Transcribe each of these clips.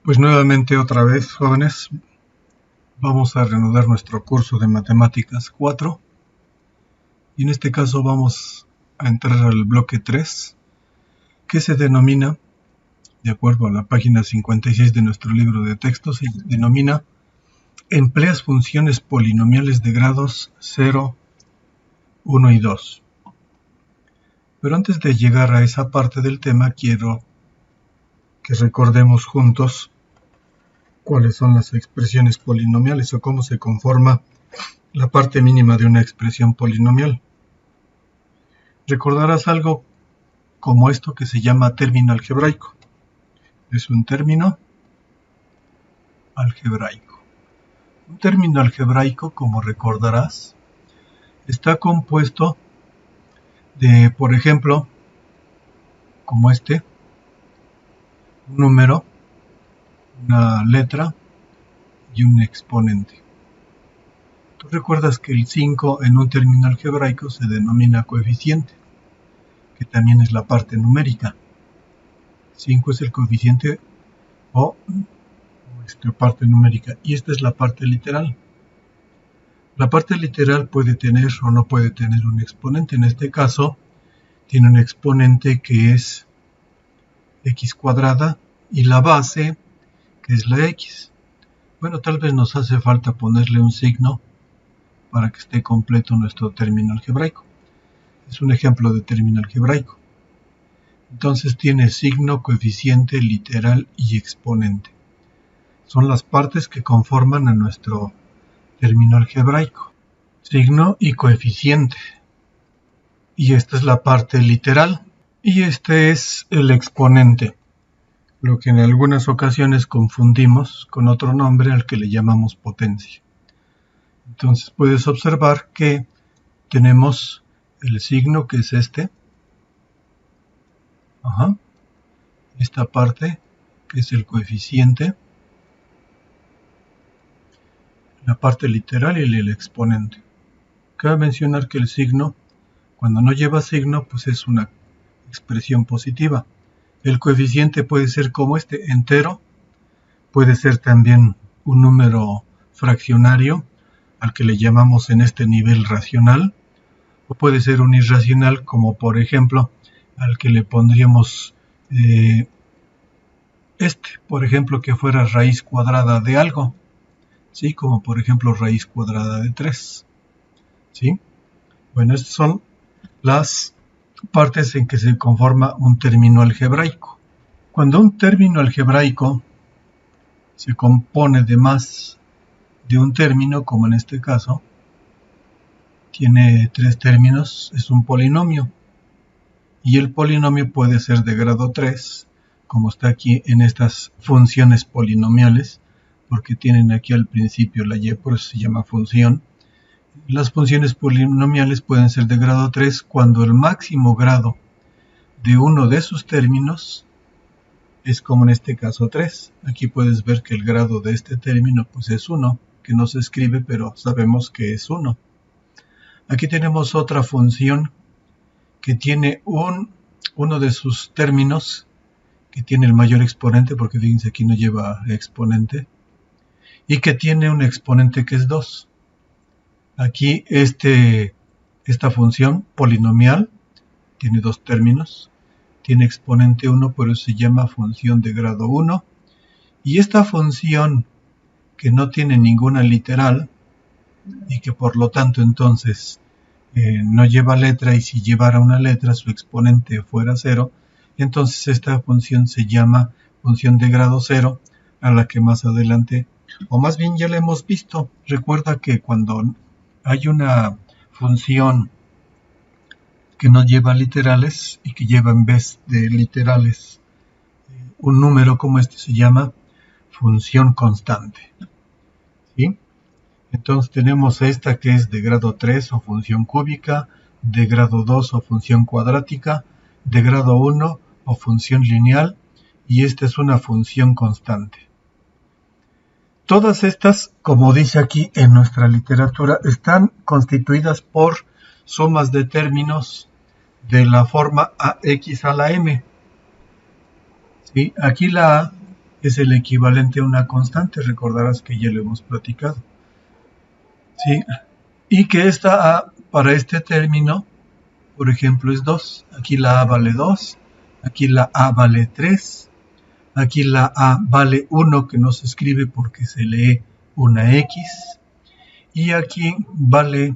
Pues nuevamente otra vez, jóvenes, vamos a reanudar nuestro curso de Matemáticas 4 y en este caso vamos a entrar al bloque 3, que se denomina, de acuerdo a la página 56 de nuestro libro de texto, se denomina Empleas funciones polinomiales de grados 0, 1 y 2. Pero antes de llegar a esa parte del tema, quiero que recordemos juntos cuáles son las expresiones polinomiales o cómo se conforma la parte mínima de una expresión polinomial. Recordarás algo como esto que se llama término algebraico. Es un término algebraico. Un término algebraico, como recordarás, está compuesto de, por ejemplo, como este, un número, una letra y un exponente. Tú recuerdas que el 5 en un término algebraico se denomina coeficiente, que también es la parte numérica. 5 es el coeficiente o parte numérica, y esta es la parte literal. La parte literal puede tener o no puede tener un exponente. En este caso tiene un exponente que es x cuadrada y la base que es la x. Bueno, tal vez nos hace falta ponerle un signo para que esté completo nuestro término algebraico. Es un ejemplo de término algebraico. Entonces tiene signo, coeficiente, literal y exponente. Son las partes que conforman a nuestro término algebraico. Signo y coeficiente. Y esta es la parte literal. Y este es el exponente, lo que en algunas ocasiones confundimos con otro nombre al que le llamamos potencia. Entonces puedes observar que tenemos el signo, que es este. Esta parte, que es el coeficiente. La parte literal y el exponente. Cabe mencionar que el signo, cuando no lleva signo, pues es una expresión positiva. El coeficiente puede ser como este, entero. Puede ser también un número fraccionario, al que le llamamos en este nivel racional. O puede ser un irracional, como por ejemplo, al que le pondríamos por ejemplo, que fuera raíz cuadrada de algo. ¿Sí? Como por ejemplo raíz cuadrada de 3. ¿Sí? Bueno, estas son las partes en que se conforma un término algebraico. Cuando un término algebraico se compone de más de un término, como en este caso, tiene 3 términos, es un polinomio. Y el polinomio puede ser de grado 3, como está aquí en estas funciones polinomiales, porque tienen aquí al principio la y, por eso se llama función. Las funciones polinomiales pueden ser de grado 3 cuando el máximo grado de uno de sus términos es, como en este caso, 3. Aquí puedes ver que el grado de este término pues es 1, que no se escribe, pero sabemos que es 1. Aquí tenemos otra función que tiene uno de sus términos, que tiene el mayor exponente, porque fíjense aquí no lleva exponente, y que tiene un exponente que es 2. Aquí esta función polinomial tiene 2 términos, tiene exponente 1, por eso se llama función de grado 1. Y esta función que no tiene ninguna literal y que por lo tanto entonces no lleva letra, y si llevara una letra su exponente fuera 0, entonces esta función se llama función de grado 0, a la que más adelante, o más bien ya la hemos visto. Recuerda que cuando hay una función que no lleva literales y que lleva en vez de literales un número como este, se llama función constante. ¿Sí? Entonces tenemos esta que es de grado 3 o función cúbica, de grado 2 o función cuadrática, de grado 1 o función lineal, y esta es una función constante. Todas estas, como dice aquí en nuestra literatura, están constituidas por sumas de términos de la forma ax a la m. ¿Sí? Aquí la a es el equivalente a una constante, recordarás que ya lo hemos platicado. ¿Sí? Y que esta A para este término, por ejemplo, es 2. Aquí la A vale 2, aquí la A vale 3, aquí la A vale 1, que no se escribe porque se lee una X, y aquí vale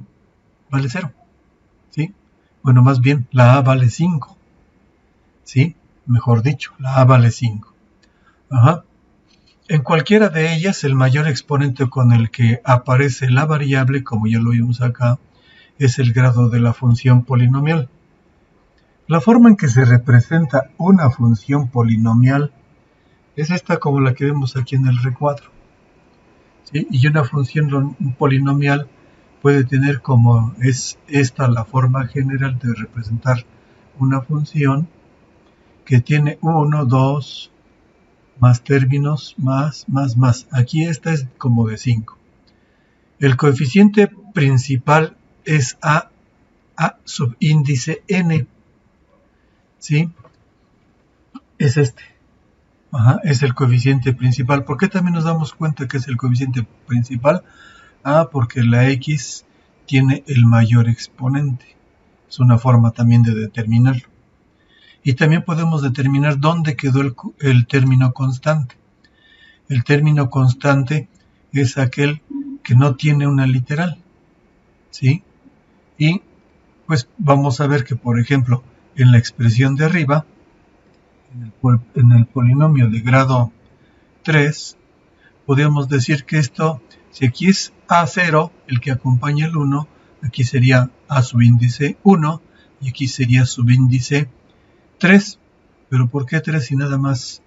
0. ¿Sí? Bueno, más bien, la A vale 5. ¿Sí? Mejor dicho, la A vale 5. Ajá. En cualquiera de ellas, el mayor exponente con el que aparece la variable, como ya lo vimos acá, es el grado de la función polinomial. La forma en que se representa una función polinomial es esta como la que vemos aquí en el recuadro. ¿Sí? Y una función polinomial puede tener como es esta la forma general de representar una función que tiene 1, 2, más términos, más. Aquí esta es como de 5. El coeficiente principal es A subíndice n. ¿Sí? Es este. Ajá, es el coeficiente principal. ¿Por qué también nos damos cuenta que es el coeficiente principal? Porque la x tiene el mayor exponente. Es una forma también de determinarlo. Y también podemos determinar dónde quedó el término constante. El término constante es aquel que no tiene una literal. ¿Sí? Y pues vamos a ver que, por ejemplo, en la expresión de arriba, en el polinomio de grado 3, podríamos decir que esto, si aquí es A0, el que acompaña el 1, aquí sería A subíndice 1 y aquí sería subíndice 3. ¿Pero por qué 3 y nada más?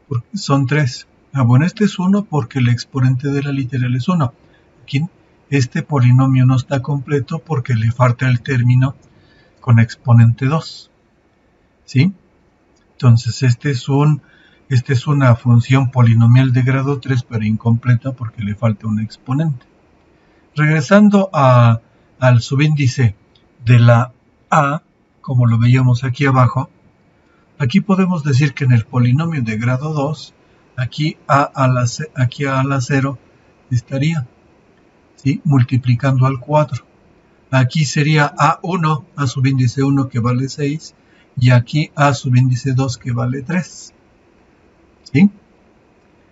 Porque son 3. Bueno, este es 1 porque el exponente de la literal es 1. Aquí este polinomio no está completo porque le falta el término con exponente 2. ¿Sí? Entonces esta es una función polinomial de grado 3, pero incompleta porque le falta un exponente. Regresando al subíndice de la A, como lo veíamos aquí abajo, aquí podemos decir que en el polinomio de grado 2, aquí A a la 0 estaría, ¿sí? Multiplicando al 4. Aquí sería A1, A subíndice 1 que vale 6, y aquí A subíndice 2 que vale 3. ¿Sí?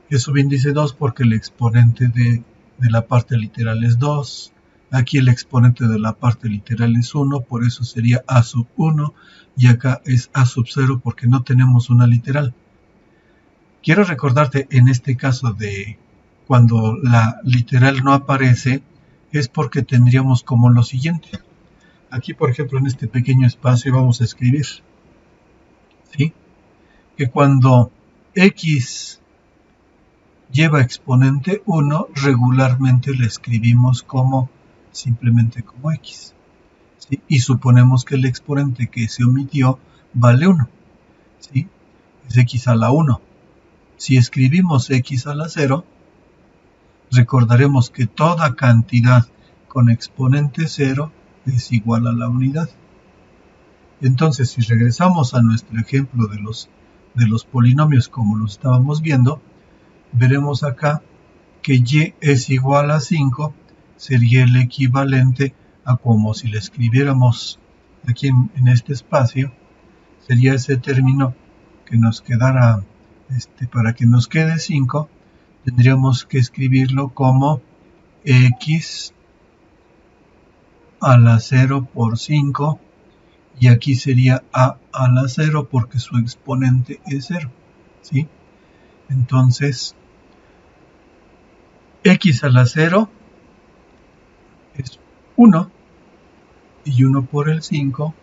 Es subíndice 2 porque el exponente de la parte literal es 2. Aquí el exponente de la parte literal es 1, por eso sería A sub 1. Y acá es A sub 0 porque no tenemos una literal. Quiero recordarte en este caso de cuando la literal no aparece, es porque tendríamos como lo siguiente. Aquí, por ejemplo, en este pequeño espacio vamos a escribir, ¿sí? Que cuando x lleva exponente 1, regularmente le escribimos simplemente como x. ¿Sí? Y suponemos que el exponente que se omitió vale 1. ¿Sí? Es x a la 1. Si escribimos x a la 0, recordaremos que toda cantidad con exponente 0 es igual a la unidad. Entonces, si regresamos a nuestro ejemplo de los polinomios como lo estábamos viendo, veremos acá que y es igual a 5, sería el equivalente a como si le escribiéramos aquí en este espacio, sería ese término que nos quedara, para que nos quede 5, tendríamos que escribirlo como x a la 0 por 5, y aquí sería a la 0 porque su exponente es 0, ¿sí? Entonces, x a la 0 es 1, y 1 por el 5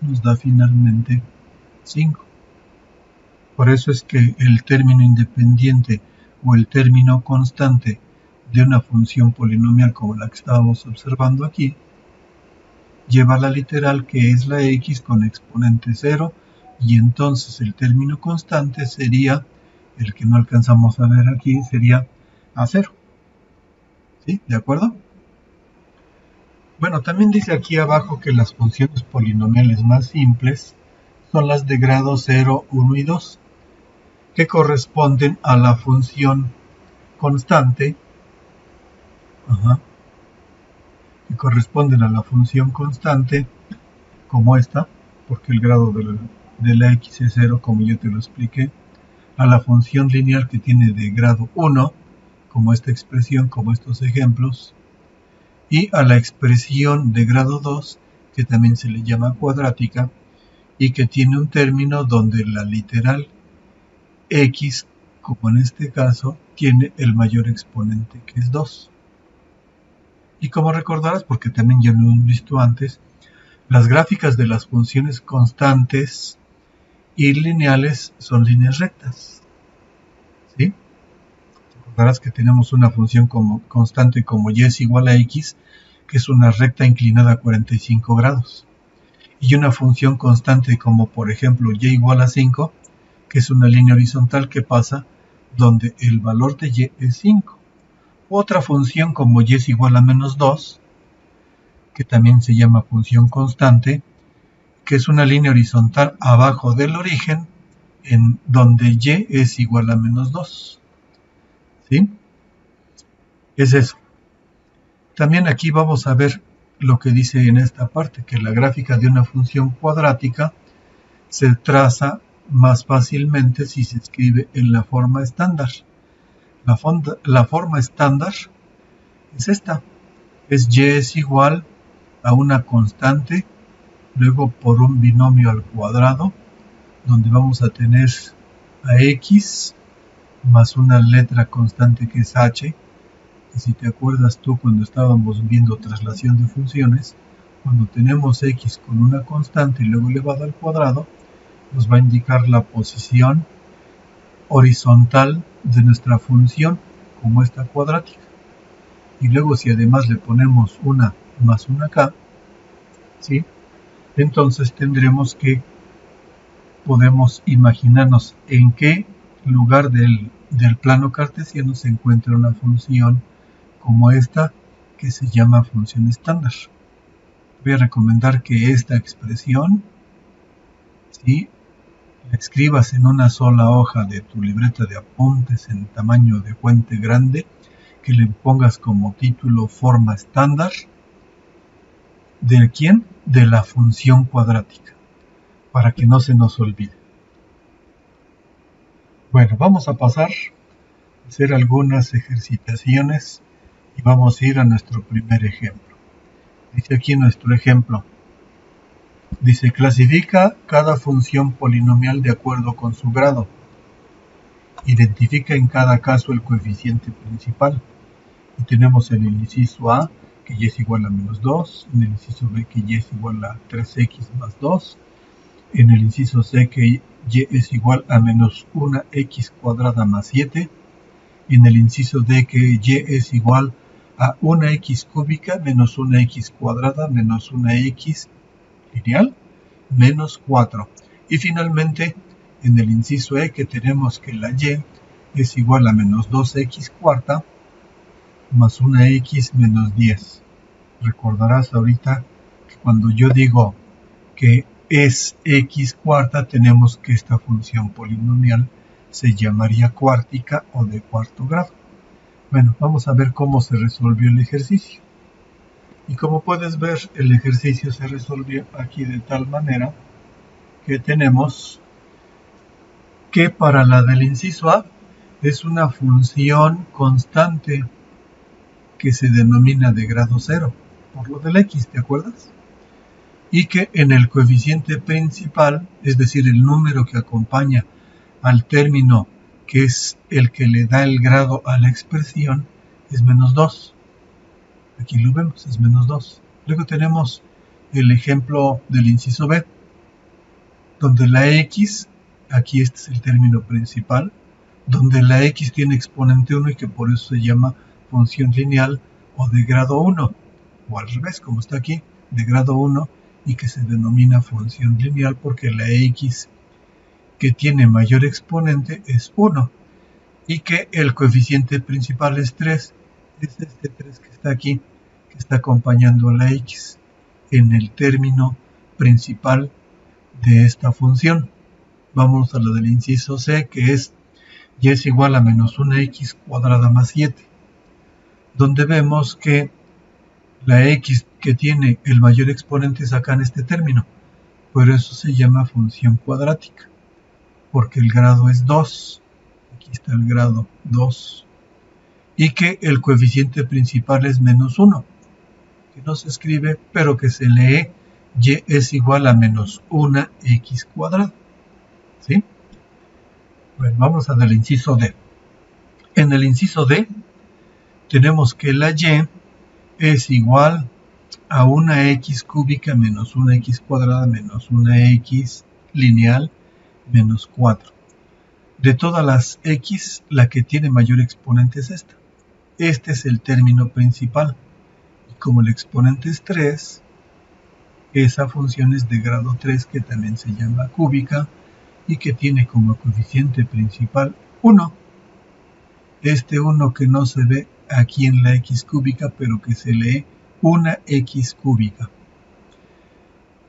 nos da finalmente 5. Por eso es que el término independiente o el término constante de una función polinomial como la que estábamos observando aquí, lleva la literal que es la x con exponente 0, y entonces el término constante sería, el que no alcanzamos a ver aquí, sería a 0. ¿Sí? ¿De acuerdo? Bueno, también dice aquí abajo que las funciones polinomiales más simples son las de grado 0, 1 y 2. que corresponden a la función constante, como esta, porque el grado de la x es 0, como yo te lo expliqué, a la función lineal que tiene de grado 1, como esta expresión, como estos ejemplos, y a la expresión de grado 2, que también se le llama cuadrática, y que tiene un término donde la literal x, como en este caso, tiene el mayor exponente, que es 2. Y como recordarás, porque también ya lo hemos visto antes, las gráficas de las funciones constantes y lineales son líneas rectas. ¿Sí? Recordarás que tenemos una función como constante como y es igual a x, que es una recta inclinada a 45 grados. Y una función constante como por ejemplo y igual a 5, que es una línea horizontal que pasa donde el valor de y es 5. Otra función como y es igual a menos 2, que también se llama función constante, que es una línea horizontal abajo del origen, en donde y es igual a menos 2. ¿Sí? Es eso. También aquí vamos a ver lo que dice en esta parte, que la gráfica de una función cuadrática se traza más fácilmente si se escribe en la forma estándar. La forma estándar es esta. Es y es igual a una constante, luego por un binomio al cuadrado, donde vamos a tener a x más una letra constante que es h. Y si te acuerdas tú cuando estábamos viendo traslación de funciones, cuando tenemos x con una constante y luego elevado al cuadrado, nos va a indicar la posición horizontal de nuestra función como esta cuadrática. Y luego si además le ponemos una más una k, ¿sí? Entonces tendremos que podemos imaginarnos en qué lugar del plano cartesiano se encuentra una función como esta, que se llama función estándar. Voy a recomendar que esta expresión, ¿sí?, la escribas en una sola hoja de tu libreta de apuntes en tamaño de fuente grande, que le pongas como título forma estándar. ¿De quién? De la función cuadrática, para que no se nos olvide. Bueno, vamos a pasar a hacer algunas ejercitaciones y vamos a ir a nuestro primer ejemplo. Dice aquí nuestro ejemplo. Dice, clasifica cada función polinomial de acuerdo con su grado. Identifica en cada caso el coeficiente principal. Y tenemos en el inciso A que y es igual a menos 2, en el inciso B que y es igual a 3x más 2, en el inciso C que y es igual a menos 1x cuadrada más 7, y en el inciso D que y es igual a 1x cúbica menos 1x cuadrada menos 1x lineal menos 4. Y finalmente en el inciso E que tenemos que la y es igual a menos 2x cuarta más una x menos 10. Recordarás ahorita que cuando yo digo que es x cuarta, tenemos que esta función polinomial se llamaría cuártica o de cuarto grado. Bueno, vamos a ver cómo se resolvió el ejercicio. Y como puedes ver, el ejercicio se resolvió aquí de tal manera que tenemos que para la del inciso A es una función constante que se denomina de grado 0, por lo del x, ¿te acuerdas? Y que en el coeficiente principal, es decir, el número que acompaña al término que es el que le da el grado a la expresión, es menos 2. Aquí lo vemos, es menos 2. Luego tenemos el ejemplo del inciso B, donde la x, aquí este es el término principal, donde la x tiene exponente 1 y que por eso se llama función lineal o de grado 1, o al revés, como está aquí, de grado 1, y que se denomina función lineal porque la x que tiene mayor exponente es 1, y que el coeficiente principal es 3, es este 3 que está aquí, que está acompañando a la x en el término principal de esta función. Vamos a la del inciso C, que es y es igual a menos una x cuadrada más 7, donde vemos que la x que tiene el mayor exponente es acá en este término, por eso se llama función cuadrática, porque el grado es 2, aquí está el grado 2, y que el coeficiente principal es menos 1, que no se escribe, pero que se lee y es igual a menos una x cuadrada, ¿sí? Bueno, vamos al inciso D. En el inciso D tenemos que la y es igual a una x cúbica menos una x cuadrada menos una x lineal menos 4. De todas las x, la que tiene mayor exponente es esta. Este es el término principal. Y como el exponente es 3, esa función es de grado 3, que también se llama cúbica, y que tiene como coeficiente principal 1. Este 1 que no se ve aquí en la x cúbica, pero que se lee una x cúbica.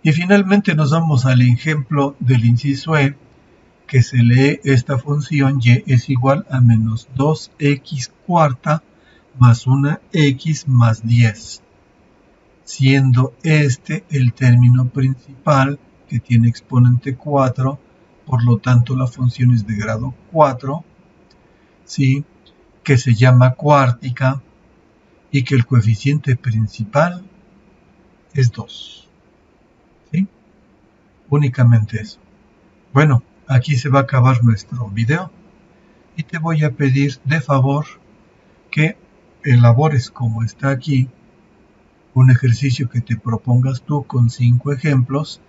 Y finalmente nos vamos al ejemplo del inciso E, que se lee esta función y es igual a menos 2x cuarta más una x más 10, siendo este el término principal que tiene exponente 4, por lo tanto la función es de grado 4, ¿sí? Que se llama cuártica y que el coeficiente principal es 2, ¿sí? Únicamente eso. Bueno, aquí se va a acabar nuestro video y te voy a pedir de favor que elabores, como está aquí, un ejercicio que te propongas tú con 5 ejemplos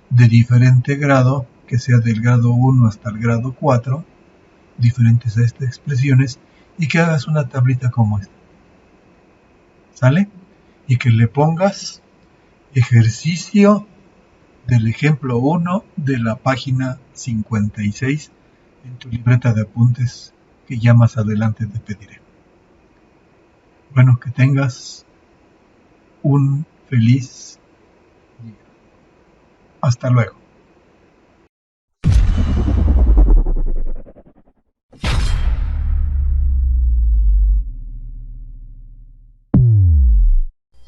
de diferente grado, que sea del grado 1 hasta el grado 4, diferentes a estas expresiones, y que hagas una tablita como esta. ¿Sale? Y que le pongas ejercicio del ejemplo 1 de la página 56 en tu libreta de apuntes, que ya más adelante te pediré. Bueno, que tengas un feliz día. Hasta luego.